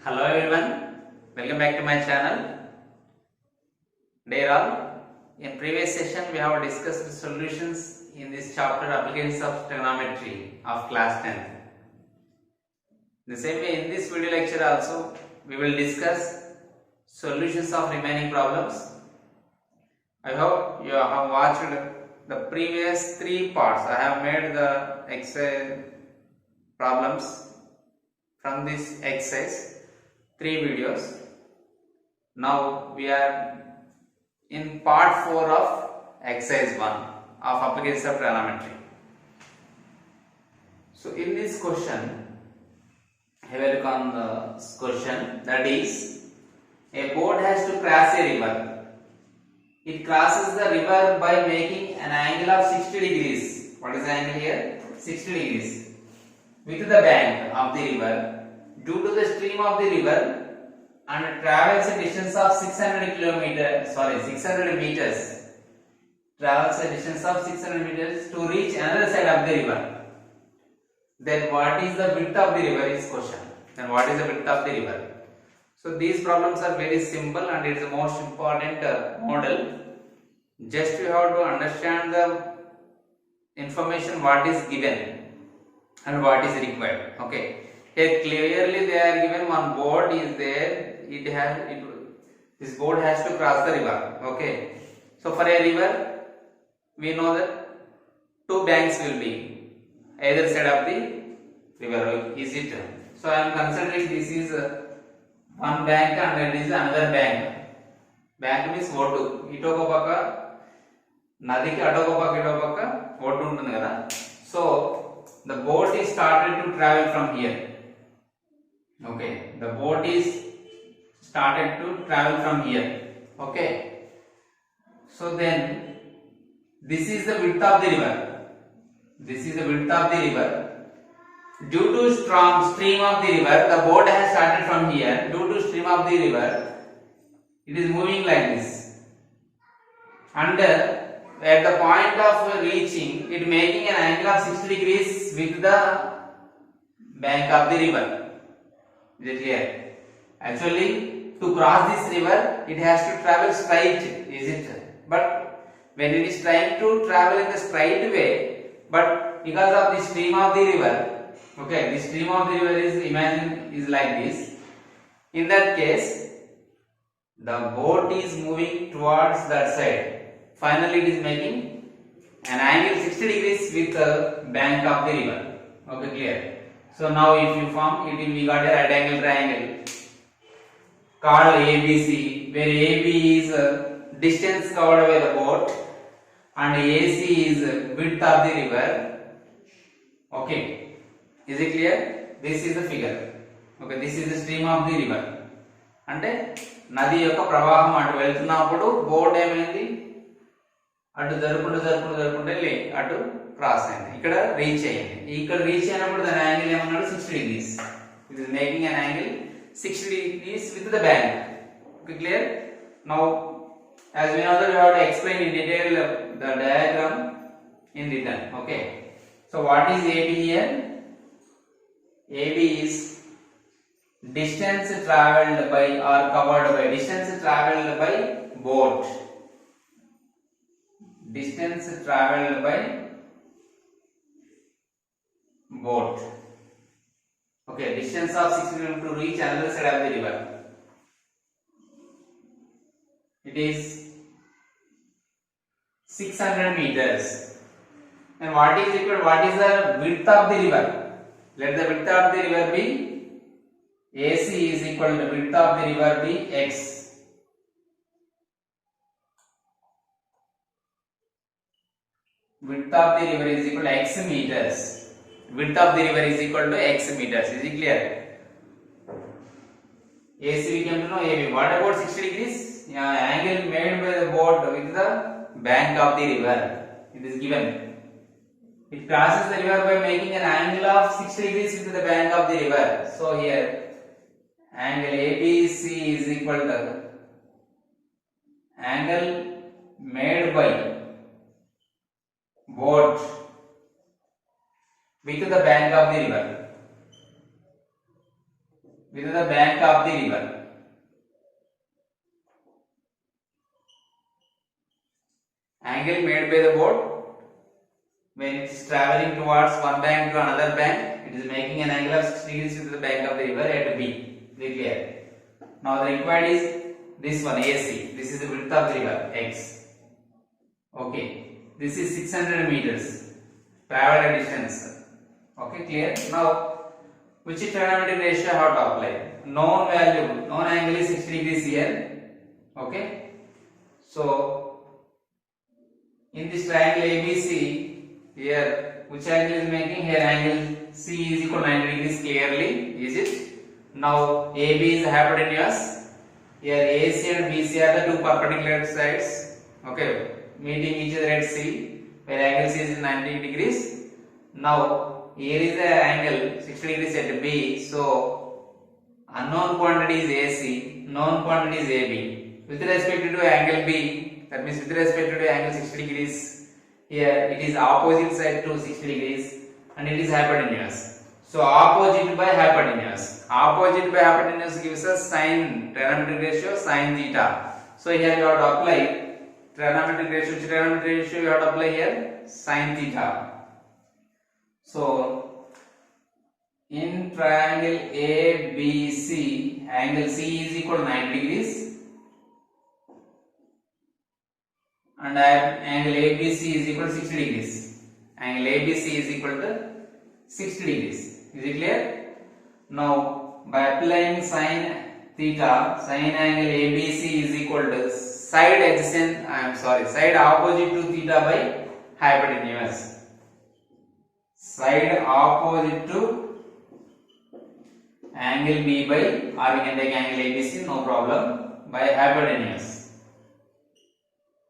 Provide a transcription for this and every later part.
Hello everyone, welcome back to my channel. Dear all, in previous session we have discussed the solutions in this chapter applications of trigonometry of class 10th. The same way in this video lecture also we will discuss solutions of remaining problems. I hope you have watched the previous three parts. I have made the exercise problems from this exercise. 3 videos. Now we are in part 4 of exercise 1 of applications of trigonometry. So in this question, have a look on the question, that is, a boat has to cross a river. It crosses the river by making an angle of 60 degrees. What is the angle here? 60 degrees with the bank of the river due to the stream of the river and travels a distance of 600 meters. Travels a distance of 600 meters to reach another side of the river. Then what is the width of the river is question. Then what is the width of the river? So these problems are very simple and it is the most important model. Just you have to understand the information what is given and what is required. Okay. Here clearly they are given one board is there. This board has to cross the river. Okay. So for a river, we know that two banks will be either side of the river. Is it? So I am considering this is one bank and it is another bank. Bank means ఒడ్డు. ఇటు ఒక పక్క నదికి అటు ఒక పక్క ఇటు ఒక పక్క ఒడ్డు ఉంటుంది కదా. So the boat is started to travel from here. Okay, the boat is started to travel from here. Okay, so then this is the width of the river. This is the width of the river. Due to strong stream of the river, the boat has started from here. Due to stream of the river, it is moving like this. And at the point of reaching, it making an angle of 60 degrees with the bank of the river. Is it clear? Actually, to cross this river, it has to travel straight, is it? But when it is trying to travel in the straight way, but because of the stream of the river, okay, the stream of the river is is like this. In that case, the boat is moving towards that side. Finally, it is making an angle 60 degrees with the bank of the river. Okay, clear? So now if you form it, we got a right angle triangle called ABC, where AB is distance covered by the boat and AC is width of the river. Okay, is it clear? This is the figure. Okay, this is the stream of the river. అంటే నది యొక్క ప్రవాహం అటు వెళ్తున్నప్పుడు boat ఏమైంది అటు జరుపుకుంటూ వెళ్ళి అటు క్రాస్ అయింది, ఇక్కడ రీచ్ అయ్యింది. ఇక్కడ రీచ్ అయినప్పుడు దాని యాంగిల్ ఏమన్నాడు 60 degrees. It is making an angle 60 degrees with the bank. Okay, clear? Now as we know that we have to explain in detail the diagram in written. Okay, so what is AB here? AB is distance traveled by or covered by, distance traveled by boat. Distance traveled by boat. Okay, distance of 60 km to reach another side of the river. It is 600 meters. And what is the width of the river? Let the width of the river be AC is equal to width of the river be x. Width of the river is equal to x meters. Width of the river is equal to x meters. Is it clear? AC we came to know AB. What about 60 degrees? Angle made by the boat with the bank of the river. It is given. It crosses the river by making an angle of 60 degrees with the bank of the river. So here, angle ABC is equal to angle made by boat with the bank of the river. with the bank of the river. Angle made by the boat when it is traveling towards one bank to another bank, it is making an angle of 60 degrees with the bank of the river at B. Very clear. Now the required is this one AC. This is the width of the river X. Okay. This is 600 meters traveled distance. Okay, clear. Now which trigonometric ratio I have to apply? Known value, known angle is 60 degrees here. Okay. So in this triangle ABC, here which angle is making? Here angle C is equal to 90 degrees clearly, is it? Now AB is hypotenuse. Here AC and BC are the two perpendicular sides. Okay, meeting each other at C, where angle C is 90 degrees. Now here is the angle 60 degrees at B. So unknown quantity is AC, known quantity is AB. With respect to angle B, that means with respect to angle 60 degrees, here it is opposite side to 60 degrees and it is hypotenuse. So opposite by hypotenuse. Opposite by hypotenuse gives us sine trigonometric ratio sine theta. So here you have to apply trigonometric ratio. Which trigonometric ratio you have to apply here? Sine theta. So in triangle ABC, angle C is equal to 90 degrees. And angle ABC is equal to 60 degrees. Angle ABC is equal to 60 degrees. Is it clear? Now, by applying sine theta, sine angle ABC is equal to side adjacent, side opposite to theta by hypotenuse. Side opposite to angle B by, or we can take angle ABC, no problem, by hypotenuse.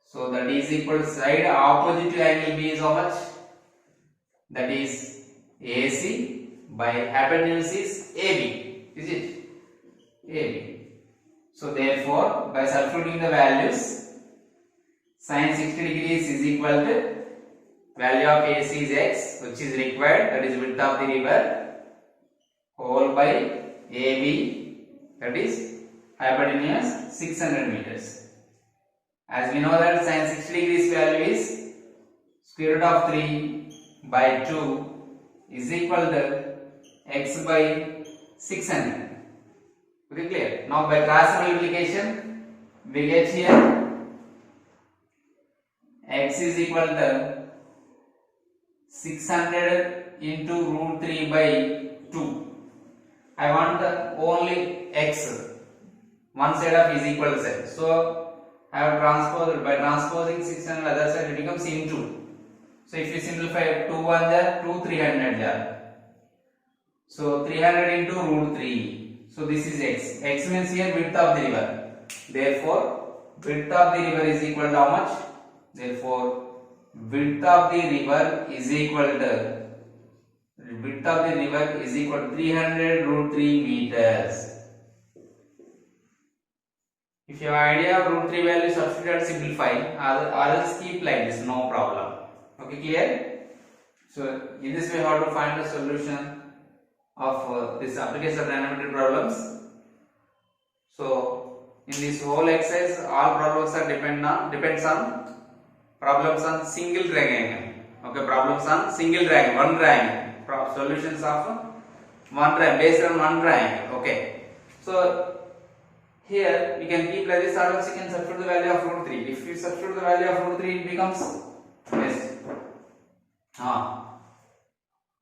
So that is equal to side opposite to angle B is how much? That is AC by hypotenuse is AB. Is it? AB. So therefore, by substituting the values, sine 60 degrees is equal to value of AC is X, which is required, that is width of the river, whole by AB, that is hypotenuse 600 meters. As we know that sine 60 degrees value is square root of 3 by 2 is equal to x by 600. Very clear. Now by cross multiplication we get here x is equal to 600 into root 3 by 2. I want the only x, one side of is equal to side. So I have transposed, by transposing 600 other side it becomes into. So if you simplify 2 1 there, 2 300 there. So 300 into root 3. So this is x. X means here width of the river. Therefore width of the river is equal to how much? Therefore width of the river is equal to 300 root 3 meters. If you have idea of root 3 value, substitute and simplify, or else keep like this, no problem. Okay, clear? So in this way, how to find the solution of this application of trigonometric problems. So in this whole exercise, all problems are depends on problems on single triangle. Okay, problems on single triangle, one triangle. Solutions of one triangle based on one triangle. Okay, so here we can keep like this, or else you can substitute the value of root 3. If you substitute the value of root 3, it becomes yes.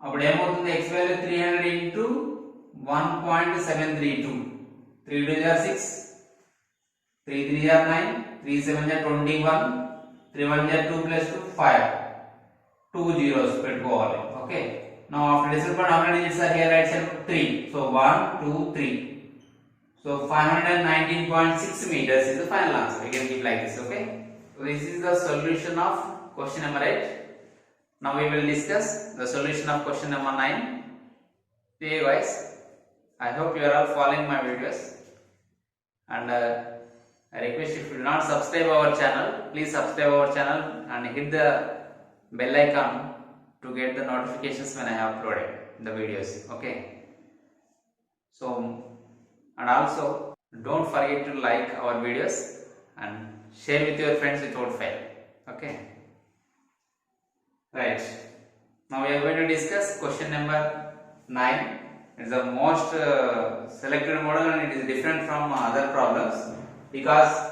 అప్పుడు ఏమవుతుంది x value 300 into 1.732. 3 2 are 6, 3 3 are 9, 3 7 are 21, 3 1 are 2 plus 2 5. 2 zeros పెట్టుకోవాలి. Okay. Now after decimal point, how many digits are here? Right side 3. So 1 2 3. So 519.6 meters is the final answer. We can keep like this. Okay. So this is the solution of question number 8. Now we will discuss the solution of question number 9. Okay guys, I hope you are all following my videos, and I request if you do not subscribe our channel, please subscribe our channel and hit the bell icon to get the notifications when I have uploaded the videos. Okay. So and also don't forget to like our videos and share with your friends without fail. Okay. Right. Now we are going to discuss question number 9. It is the most selected model and it is different from other problems because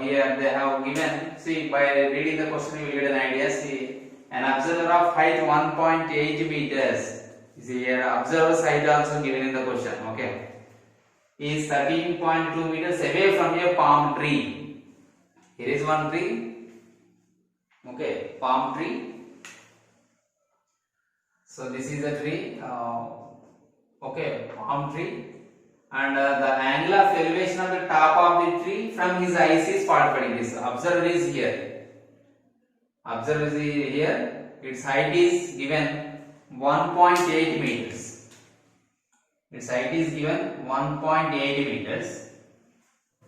here they have given, see, by reading the question you will get an idea. See, an observer of height 1.8 meters. See here, observer's height also given in the question. Okay, is 13.2 meters away from a palm tree. Here is one tree. Okay, palm tree. So this is a tree. Okay, palm tree. And the angle of elevation of the top of the tree from his eyes is 45 degrees. Observer is here. Observer is here. Its height is given 1.8 meters. Its height is given 1.8 meters.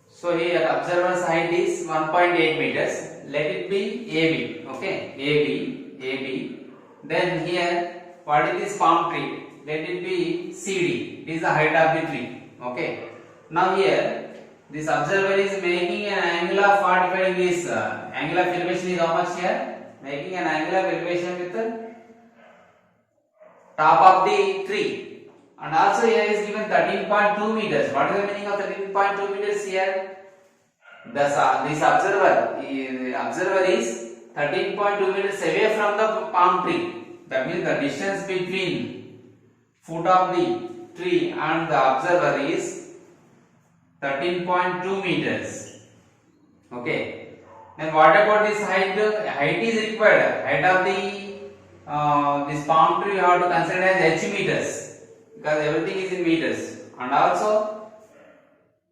So here observer's height is 1.8 meters. Let it be AB. Okay, AB. Then here, what is this palm tree? Let it be CD. It is the height of the tree. Okay. Now here, this observer is making an angle of 45 degrees. Angle of elevation is how much here? Making an angle of elevation with the top of the tree. And also here is given 13.2 meters. What is the meaning of 13.2 meters here? This observer is 13.2 meters away from the palm tree. That means the distance between foot of the tree and the observer is 13.2 meters. Okay. Then what about this height? Height is required. Height of the this palm tree you have to consider as h meters because everything is in meters. And also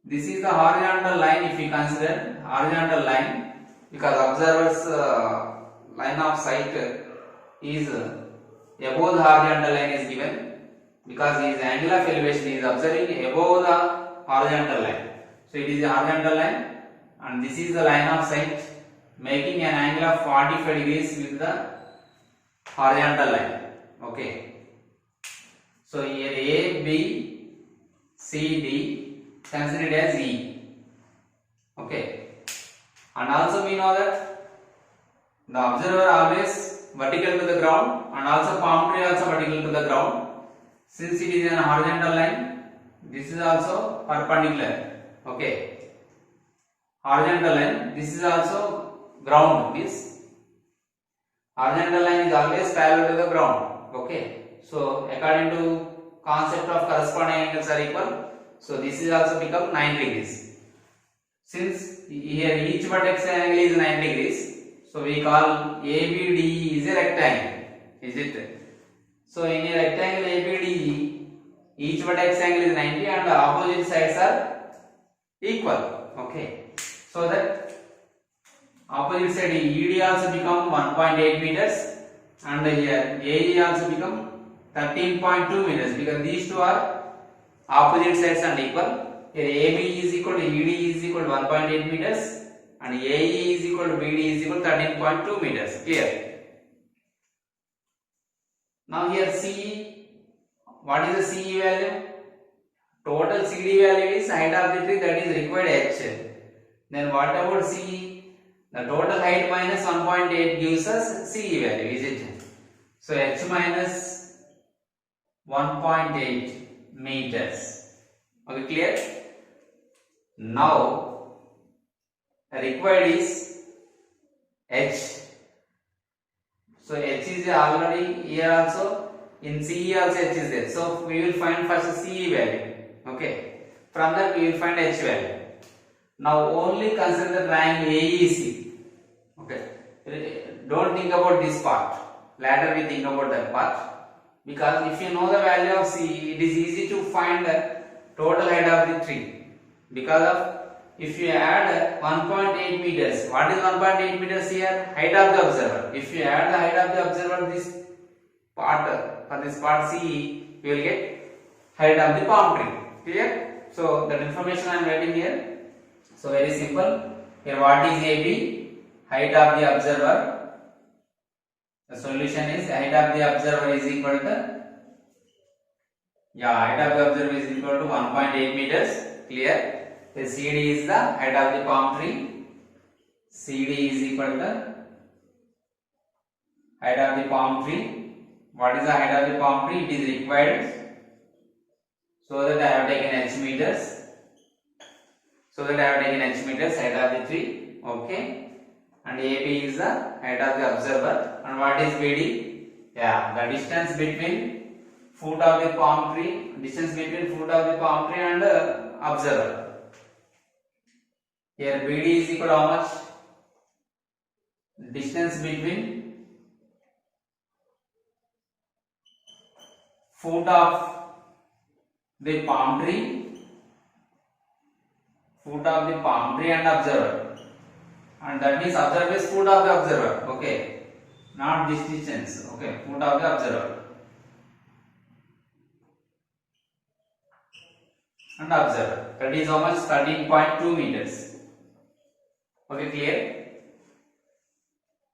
this is the horizontal line if you consider horizontal line because observer's line of sight is above the horizontal line is given. Because his angle of elevation is observing above the horizontal line. So it is a horizontal line and this is the line of sight making an angle of 45 degrees with the horizontal line. Okay. So here A, B, C, D considered as E. Okay. And also we know that the observer always vertical to the ground and also palm tree also vertical to the ground. Since it is an horizontal line, this is also perpendicular. Okay. Horizontal line, this is also ground. Means horizontal line is always parallel to the ground. Okay. So according to concept of corresponding angles are equal, so this is also become 90 degrees. Since here each vertex angle is 90 degrees, so we call ABDE is a rectangle. Is it? So in a rectangle ABDE, each vertex angle is 90 and the opposite sides are equal. Okay. So that opposite side ED also become 1.8 meters and here AE also become 13.2 meters because these two are opposite sides and equal. Here AB is equal to ED is equal to 1.8 meters and AE is equal to BD is equal to 13.2 meters. Clear? Now here CE, what is the CE value? Total CD value is height of the tree, that is required H. Then what about CE? The total height minus 1.8 gives us CE value, is it? So H minus 1.8 meters. Okay, clear? Now required is H. So H is already here also, in CE also H is there. So we will find first CE value. Okay. From that we will find H value. Now only consider the triangle AEC. Okay. Don't think about this part. Later we think about that part. Because if you know the value of CE, it is easy to find the total height of the tree. Because of if you add 1.8 meters, what is 1.8 meters here? Height of the observer. If you add the height of the observer, this part, for this part CE, you will get height of the palm tree. Clear? So that information I am writing here. So very simple. Here what is AB? Height of the observer. The solution is height of the observer is equal to Yeah, height of the observer is equal to 1.8 meters. Clear? The CD is the height of the palm tree. CD is equal to height of the palm tree. What is the height of the palm tree? It is required. So that I have taken h meters. Height of the tree. Okay. And AB is the height of the observer. And what is BD? Yeah, the distance between foot of the palm tree and observer. Here BD is equal to how much? Distance between foot of the palm tree and observer, and that means observer is foot of the observer. Okay, not this distance. Okay, foot of the observer and observer, that is how much? 13.2 meters. Okay, clear?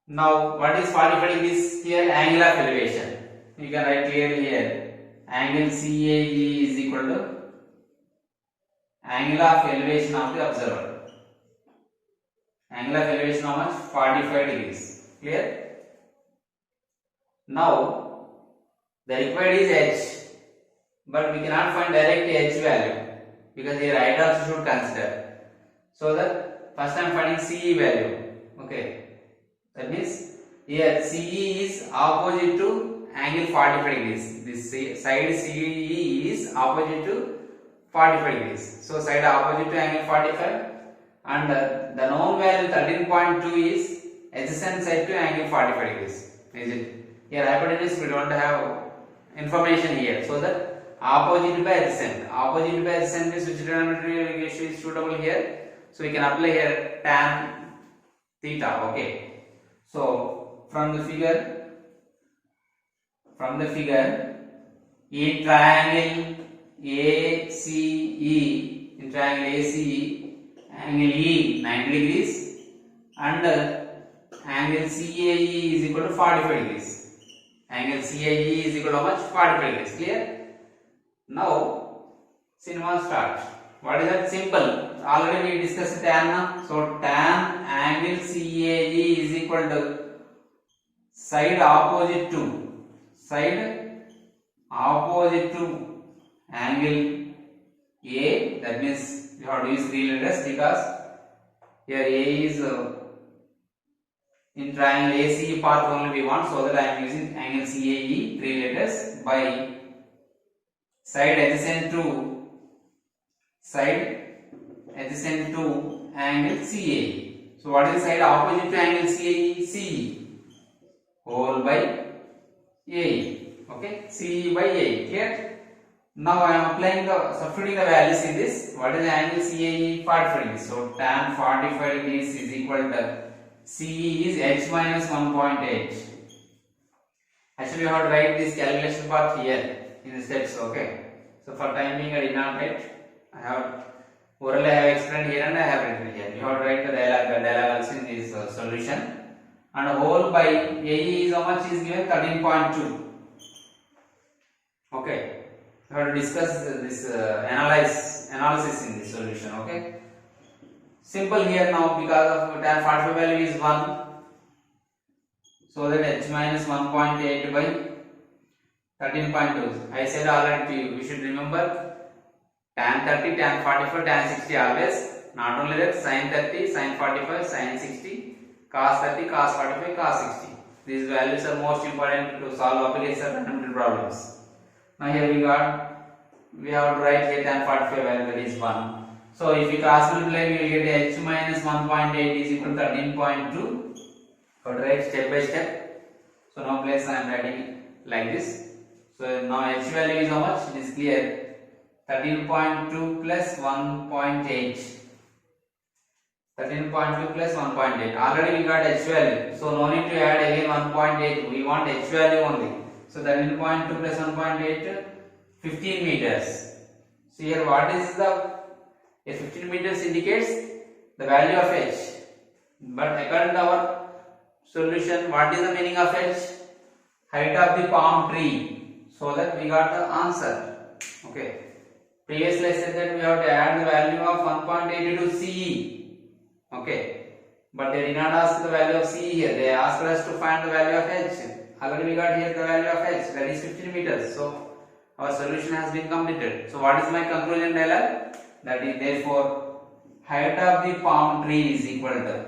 Now what is 45 degrees here? Angle of elevation. You can write clearly here, angle CAE is equal to angle of elevation of the observer. Angle of elevation how much? 45 degrees. Clear? Now the required is h, but we cannot find direct h value because here height also should consider. So that first I am finding CE value. Okay, that means here CE is opposite to angle 45 degrees. This side CE is opposite to 45 degrees. So side opposite to angle 45, and the known value 13.2 is adjacent side to angle 45 degrees. Is it? Here hypotenuse we don't have information here. So that opposite by adjacent is which trigonometry ratio is suitable here. So we can apply here tan theta. Okay. So from the figure, in triangle ACE, angle E 90 degrees and angle CAE is equal to 45 degrees. Angle CAE is equal to how much? 45 degrees. Clear? Now cinema start. What is that? Simple. Already we discussed tan. So tan angle CAE is equal to side opposite to angle A. That means you have to use real letters because here A is in triangle ACE part only we want, so that I am using angle CAE 3 letters by side adjacent to angle CAE. So what is side opposite to angle CAE? CE whole by AE. Okay, CE by AE. Clear? Now I am applying substituting the values in this. What is the angle CAE? 45 degrees. So tan 45 degrees is equal to CE is h minus 1.8. Actually, you have to write this calculation part here in the steps. Okay. So for time being, I did not write. Orally I have explained here and I have written here. You have to write the dialogue also in this solution. And whole by AE is how much is given? 13.2. Okay. You have to discuss this analysis in this solution. Okay. Simple here now because of tan 45 value is 1. So that h minus 1.8 by 13.2. I said already to you. You should remember tan 30, tan 45, tan 60 always. Not only that, sin 30, sin 45, sin 60, cos 30, cos 45, cos 60. These values are most important to solve application trigonometry problems. Now here we have to write here tan 45 value, that is 1. So if we cross multiply, we will get h minus 1.8 is equal to 13.2. So write step by step. So now place I am writing like this. So now h value is how much? It is clear. 13.2 plus 1.8. 13.2 plus 1.8. Already we got h value. So no need to add again 1.8. We want h value only. So 13.2 plus 1.8, 15 meters. So here what is the 15 meters indicates the value of h. But according to our solution, what is the meaning of h? Height of the palm tree. So that we got the answer. Okay. Previously I said that we have to add the value of 1.80 to CE. Okay. But they did not ask the value of CE here. They asked us to find the value of H. Already we got here the value of H, that is 15 meters. So our solution has been completed. So what is my conclusion dialogue? That is therefore height of the palm tree is equal to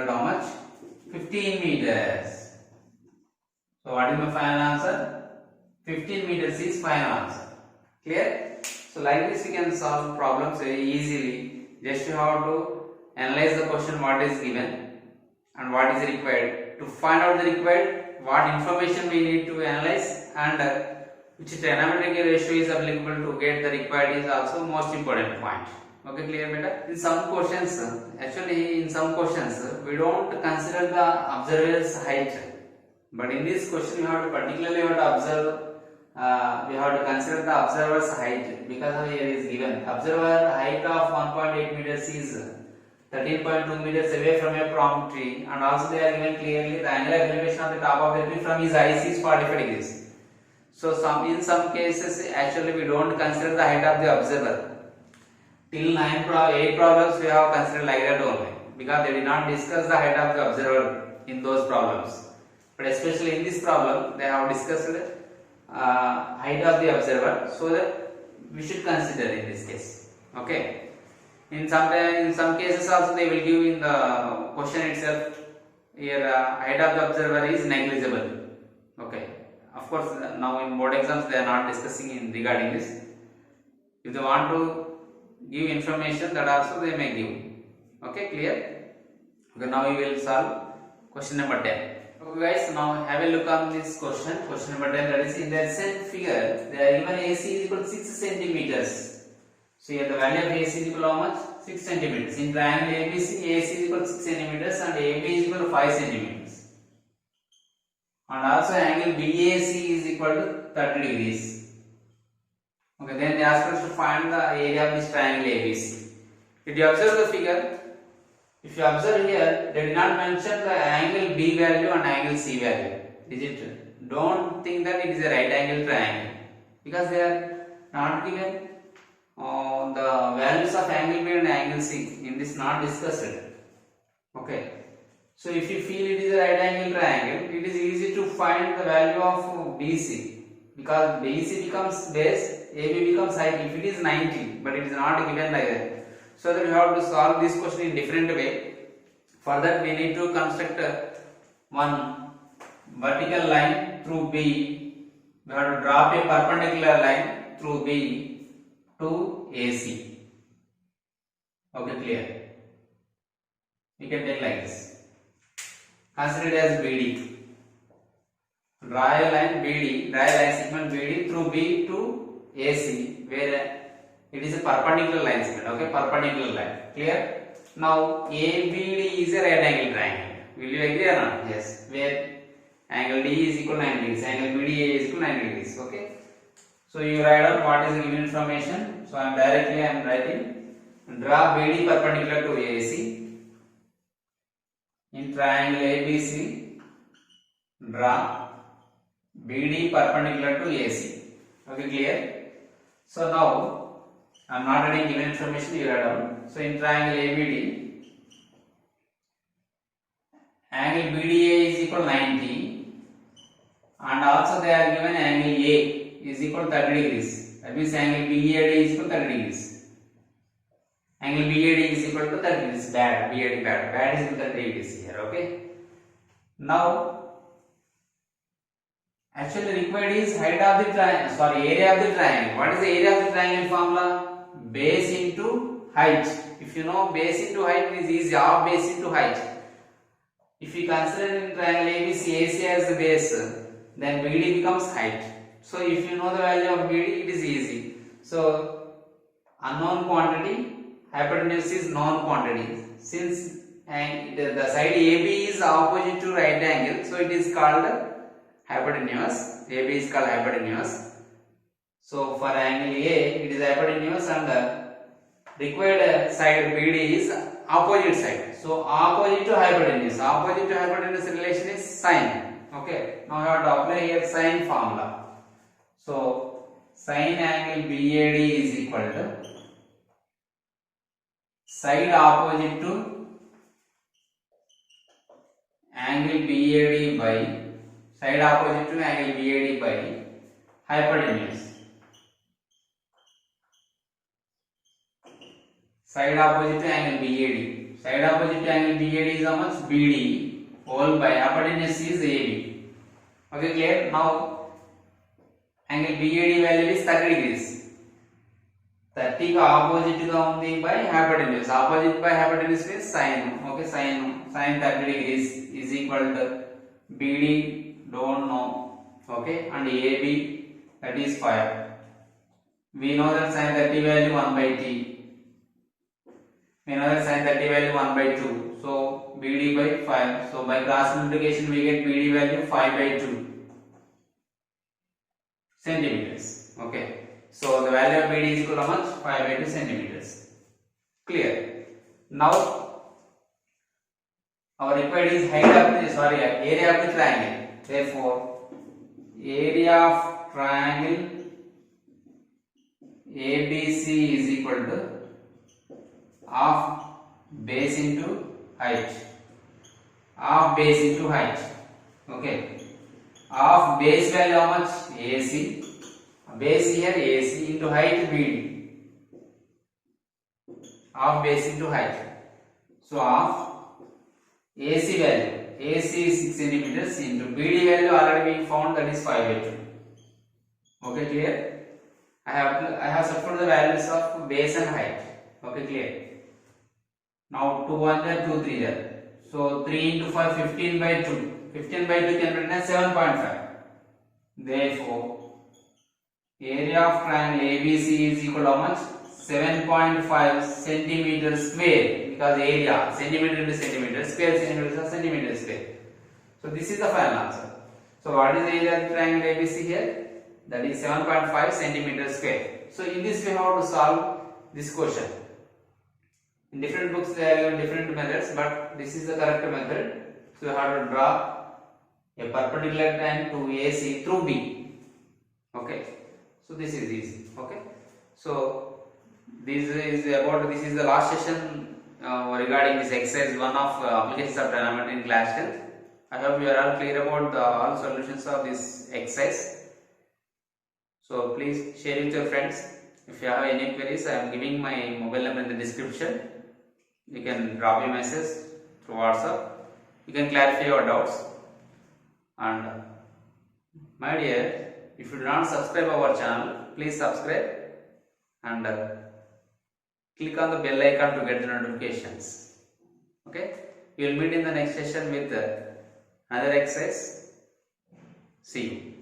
how much? 15 meters. So what is my final answer? 15 meters is final answer. Clear? So like this we can solve problems very easily. Just you have to analyze the question what is given and what is required. To find out the required, what information we need to analyze and which trigonometric ratio is applicable to get the required is also most important point. Okay, clear beta? In some questions, actually in some questions we don't consider the observer's height, but in this question we have to particularly observe. We have to consider the observer's height because here is given observer height of 1.8 meters is 13.2 meters away from a palm tree, and also they are given clearly the angular elevation of the top of the tree from his eyes is 45 degrees. So in some cases actually we don't consider the height of the observer. Till 8 problems we have considered like that only, because they did not discuss the height of the observer in those problems. But especially in this problem they have discussed height of the observer, so that we should consider in this case. Okay. In some cases also they will give in the question itself here height of the observer is negligible. Okay. Of course now in board exams they are not discussing in regarding this. If they want to give information, that also they may give. Okay, clear? Okay, now we will solve question number 10. Okay guys, now have a look on this question number 10, that is in the recent figure they are given AC is equal to 6 centimeters. So here the value of AC is equal to how much? 6 centimeters. In triangle ABC, AC is equal to 6 centimeters and AB is equal to 5 centimeters. And also angle BAC is equal to 30 degrees. Okay, then they ask us to find the area of this triangle ABC. If you observe the figure, if you observe here, they did not mention the angle B value and angle C value. Is it? Don't think that it is a right angle triangle, because they are not given the values of angle B and angle C. In this not discussed. Okay. So if you feel it is a right angle triangle, it is easy to find the value of BC, because BC becomes base, AB becomes height if it is 90, but it is not given like that. So that we have to solve this question in different way. For that we need to construct one vertical line through B. We have to drop a perpendicular line through B to AC. Okay, clear? We can take like this. Consider it as BD. Draw a line BD, draw a line segment BD through B to AC, where it is a perpendicular line segment. Okay, perpendicular line. Clear? Now ABD is a right angle triangle. Will you agree or not? Yes. Where angle D is equal to 90 degrees, angle BDA is equal to 90 degrees. Okay. So you write out what is the given information. So I am writing draw BD perpendicular to AC. In triangle ABC, draw BD perpendicular to AC. Okay, clear? So now I am not writing given information, you write down. So in triangle ABD, angle BDA is equal to 90, and also they are given angle A is equal to 30 degrees. That means angle BAD is equal to 30 degrees. Angle BAD is equal to 30 degrees. Bad is equal to 30 degrees here. Okay. Now actually required is height of the triangle. Area of the triangle. What is the area of the triangle formula? Base into height. If you know base into height, it is easy. Half base into height. If you consider in triangle ABC, AC as the base, then BD becomes height. So if you know the value of BD, it is easy. So unknown quantity, hypotenuse is known quantity. Since the side AB is opposite to right angle, so it is called hypotenuse. AB is called hypotenuse. So for angle A, it is hypotenuse, and the required side BD is opposite side. So opposite to hypotenuse relation is sine. Okay. Now I have to apply here sine formula. So sine angle BAD is equal to side opposite to angle BAD by side opposite to angle BAD by hypotenuse. Side opposite to angle BAD. Side opposite to angle BAD is how much? BD whole by hypotenuse is AB. Okay, clear? Now angle BAD value is 30 degrees. 30 का opposite का ఉంది by hypotenuse. Opposite by hypotenuse means sine. Okay, sine 30 degrees is equal to BD don't know. Okay, and AB that is 5. We know that sine 30 value 1 by t. We know that sine 30 value 1 by 2. So BD by 5. So by cross multiplication we get BD value 5 by 2 centimeters. Okay. So the value of BD is equal to how much? 5 by 2 centimeters. Clear. Now our required is height of the area of the triangle. Therefore, area of triangle ABC is equal to half base into height. Half base into height. Okay. Half base value how much? AC. Base here AC into height BD. Half base into height. So half AC value. AC is 6 centimeters into BD value already being found, that is 5 by 2. Okay, clear? I have substituted the values of base and height. Okay, clear? Now 2 1 there, 2 3 there. So 3 into 5, 15 by 2. 15 by 2 can be written as 7.5. Therefore, area of triangle ABC is equal to how much? 7.5 centimeter square, because area centimeter into centimeter, square centimeter is centimeter square. So this is the final answer. So what is the area of the triangle ABC here? That is 7.5 centimeter square. So in this way how to solve this question. In different books they are given different methods, but this is the correct method. So you have to draw a perpendicular line to AC through B. Okay. So this is easy. Okay. So this is the last session regarding this exercise 1 of applications of trigonometry in class 10th. I hope you are all clear about all solutions of this exercise. So please share with your friends. If you have any queries, I am giving my mobile number in the description. You can drop a message through WhatsApp. You can clarify your doubts. And my dear, if you do not subscribe our channel, please subscribe and click on the bell icon to get the notifications. Okay? We will meet in the next session with another exercise. See you.